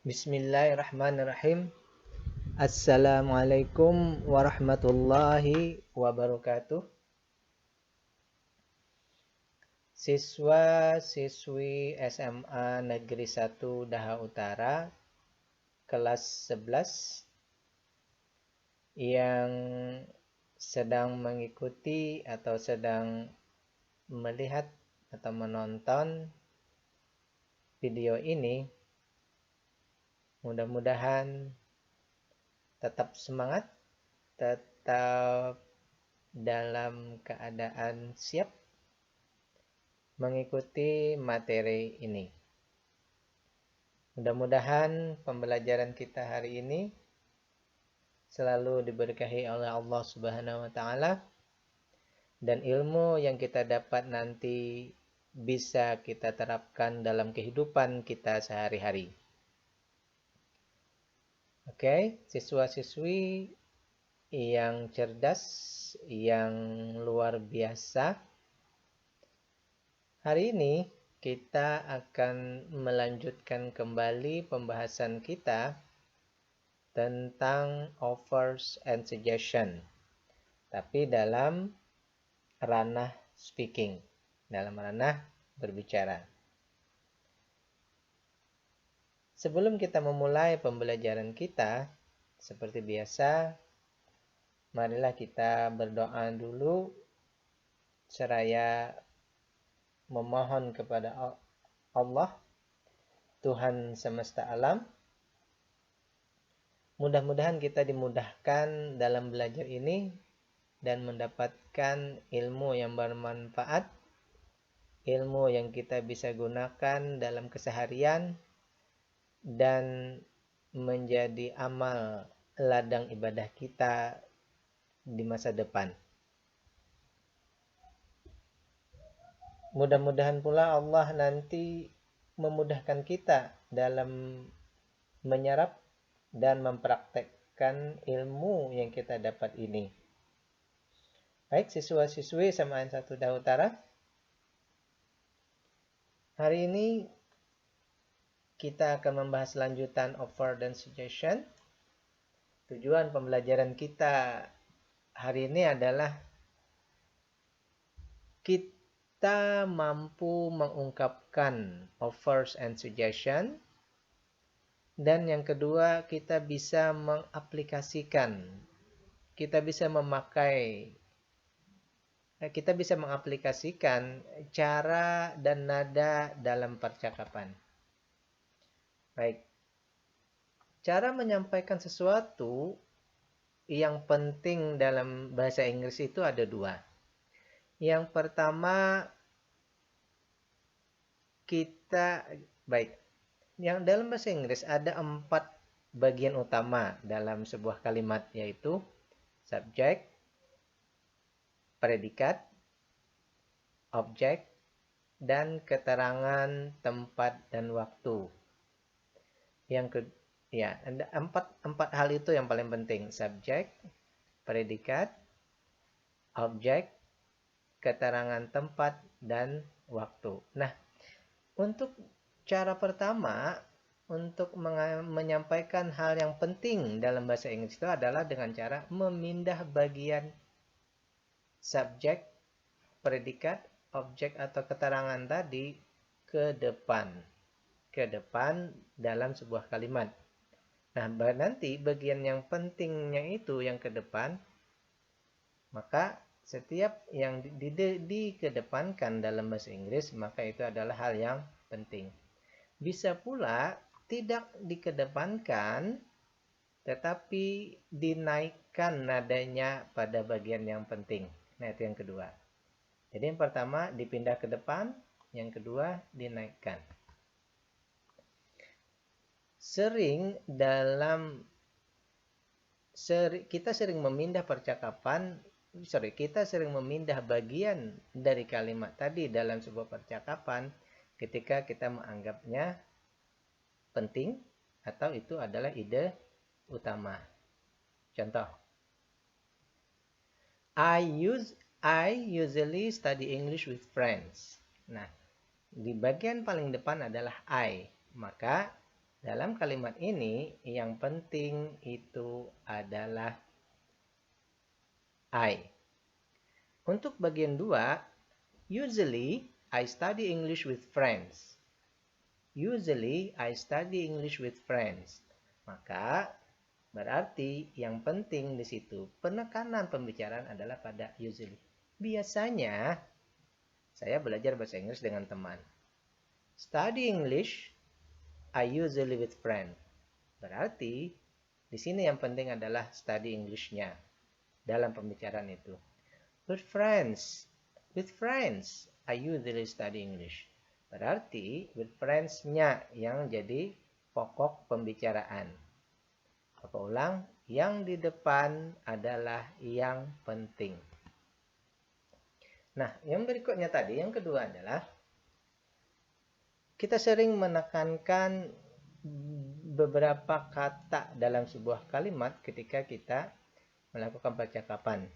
Bismillahirrahmanirrahim. Assalamualaikum warahmatullahi wabarakatuh. Siswa-siswi SMA Negeri 1 Daha Utara kelas 11 yang sedang mengikuti atau sedang melihat atau menonton video ini, mudah-mudahan tetap semangat, tetap dalam keadaan siap mengikuti materi ini. Mudah-mudahan pembelajaran kita hari ini selalu diberkahi oleh Allah Subhanahu wa taala dan ilmu yang kita dapat nanti bisa kita terapkan dalam kehidupan kita sehari-hari. Oke, siswa-siswi yang cerdas, yang luar biasa. Hari ini kita akan melanjutkan kembali pembahasan kita tentang offers and suggestion. Tapi dalam ranah speaking, dalam ranah berbicara. Sebelum kita memulai pembelajaran kita, seperti biasa, marilah kita berdoa dulu seraya memohon kepada Allah, Tuhan semesta alam. Mudah-mudahan kita dimudahkan dalam belajar ini dan mendapatkan ilmu yang bermanfaat, ilmu yang kita bisa gunakan dalam keseharian dan menjadi amal ladang ibadah kita di masa depan. Mudah-mudahan pula Allah nanti memudahkan kita dalam menyerap dan mempraktekkan ilmu yang kita dapat ini. Baik, siswa-siswi SMA 1 Daha Utara, hari ini kita akan membahas lanjutan offer dan suggestion. Tujuan pembelajaran kita hari ini adalah kita mampu mengungkapkan offers and suggestion, dan yang kedua kita bisa mengaplikasikan, kita bisa mengaplikasikan cara dan nada dalam percakapan. Baik, cara menyampaikan sesuatu yang penting dalam bahasa Inggris itu ada dua. Yang pertama, yang dalam bahasa Inggris ada 4 bagian utama dalam sebuah kalimat, yaitu subjek, predikat, objek, dan keterangan tempat dan waktu. Ada empat hal itu yang paling penting: subjek, predikat, objek, keterangan tempat, dan waktu. Nah, untuk cara pertama untuk menyampaikan hal yang penting dalam bahasa Inggris itu adalah dengan cara memindah bagian subjek, predikat, objek atau keterangan tadi ke depan dalam sebuah kalimat. Nah, nanti bagian yang pentingnya itu yang ke depan, maka setiap yang dikedepankan dalam bahasa Inggris, maka itu adalah hal yang penting. Bisa pula tidak dikedepankan, tetapi dinaikkan nadanya pada bagian yang penting. Nah, itu yang kedua. Jadi yang pertama dipindah ke depan, yang kedua dinaikkan. Kita sering memindah bagian dari kalimat tadi dalam sebuah percakapan ketika kita menganggapnya penting atau itu adalah ide utama. Contoh, I usually study English with friends. Nah, di bagian paling depan adalah I. Maka Dalam kalimat ini yang penting itu adalah I. Untuk bagian 2, usually I study English with friends. Usually I study English with friends. Maka berarti yang penting di situ penekanan pembicaraan adalah pada usually. Biasanya saya belajar bahasa Inggris dengan teman. Study English I usually with friends. Berarti di sini yang penting adalah study English-nya dalam pembicaraan itu. With friends I usually study English. Berarti with friends-nya yang jadi pokok pembicaraan. Apa ulang? Yang di depan adalah yang penting. Nah, yang berikutnya tadi, yang kedua adalah kita sering menekankan beberapa kata dalam sebuah kalimat ketika kita melakukan percakapan.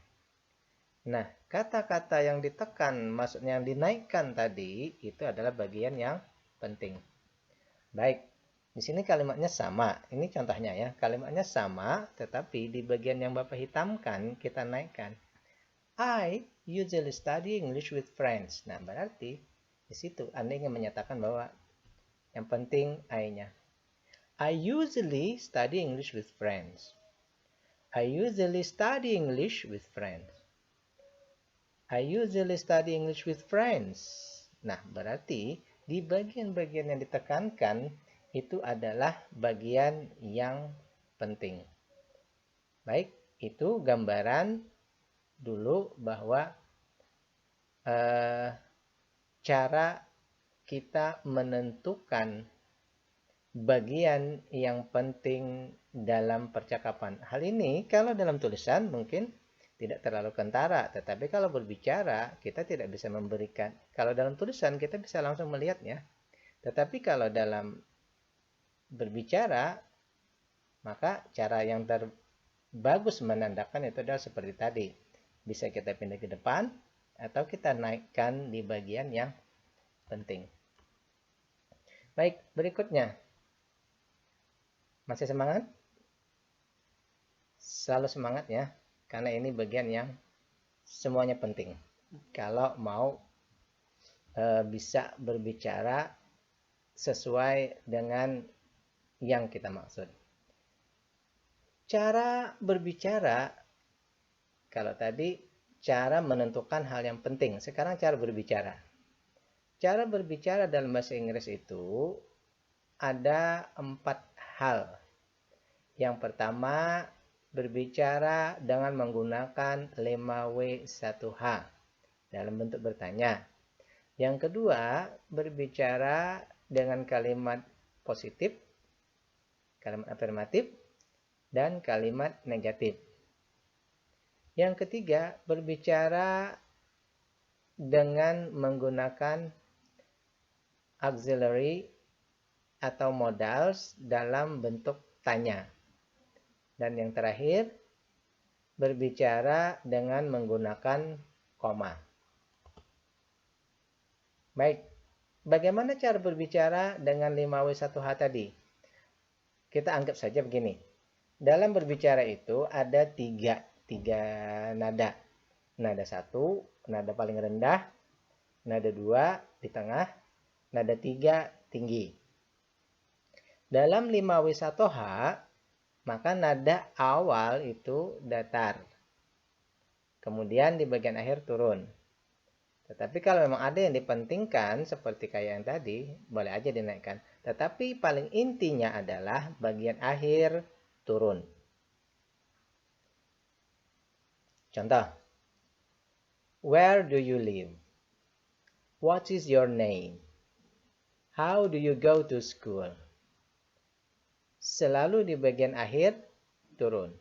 Nah, kata-kata yang ditekan, maksudnya yang dinaikkan tadi, itu adalah bagian yang penting. Baik, di sini kalimatnya sama. Ini contohnya ya, kalimatnya sama, tetapi di bagian yang Bapak hitamkan, kita naikkan. I usually study English with friends. Nah, berarti di situ Anda ingin menyatakan bahwa yang penting I-nya. I usually study English with friends. I usually study English with friends. I usually study English with friends. Nah, berarti di bagian-bagian yang ditekankan itu adalah bagian yang penting. Baik, itu gambaran dulu bahwa cara kita menentukan bagian yang penting dalam percakapan. Hal ini kalau dalam tulisan mungkin tidak terlalu kentara, tetapi kalau berbicara kita tidak bisa memberikan. Kalau dalam tulisan kita bisa langsung melihatnya, tetapi kalau dalam berbicara maka cara yang terbagus menandakan itu adalah seperti tadi. Bisa kita pindah ke depan atau kita naikkan di bagian yang penting. Baik, berikutnya. Masih semangat? Selalu semangat ya, karena ini bagian yang semuanya penting. Kalau mau bisa berbicara sesuai dengan yang kita maksud. Cara berbicara, kalau tadi cara menentukan hal yang penting, sekarang cara berbicara. Cara berbicara dalam bahasa Inggris itu ada 4 hal. Yang pertama, berbicara dengan menggunakan 5W1H dalam bentuk bertanya. Yang kedua, berbicara dengan kalimat positif, kalimat afirmatif, dan kalimat negatif. Yang ketiga, berbicara dengan menggunakan auxiliary atau modals dalam bentuk tanya. Dan yang terakhir, berbicara dengan menggunakan koma. Baik, bagaimana cara berbicara dengan 5W1H tadi? Kita anggap saja begini. Dalam berbicara itu ada tiga nada. Nada 1, nada paling rendah. Nada 2, di tengah. Nada 3, tinggi. Dalam 5W1H, maka nada awal itu datar. Kemudian di bagian akhir turun. Tetapi kalau memang ada yang dipentingkan, seperti kayak yang tadi, boleh aja dinaikkan. Tetapi paling intinya adalah bagian akhir turun. Contoh. Where do you live? What is your name? How do you go to school? Selalu di bagian akhir turun.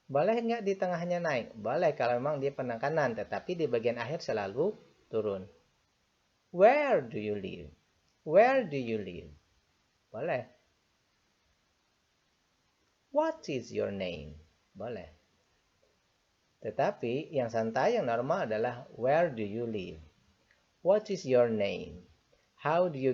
Boleh nggak di tengahnya naik? Boleh kalau memang dia penekanan, tetapi di bagian akhir selalu turun. Where do you live? Where do you live? Boleh. What is your name? Boleh. Tetapi yang santai, yang normal adalah where do you live? What is your name? How do you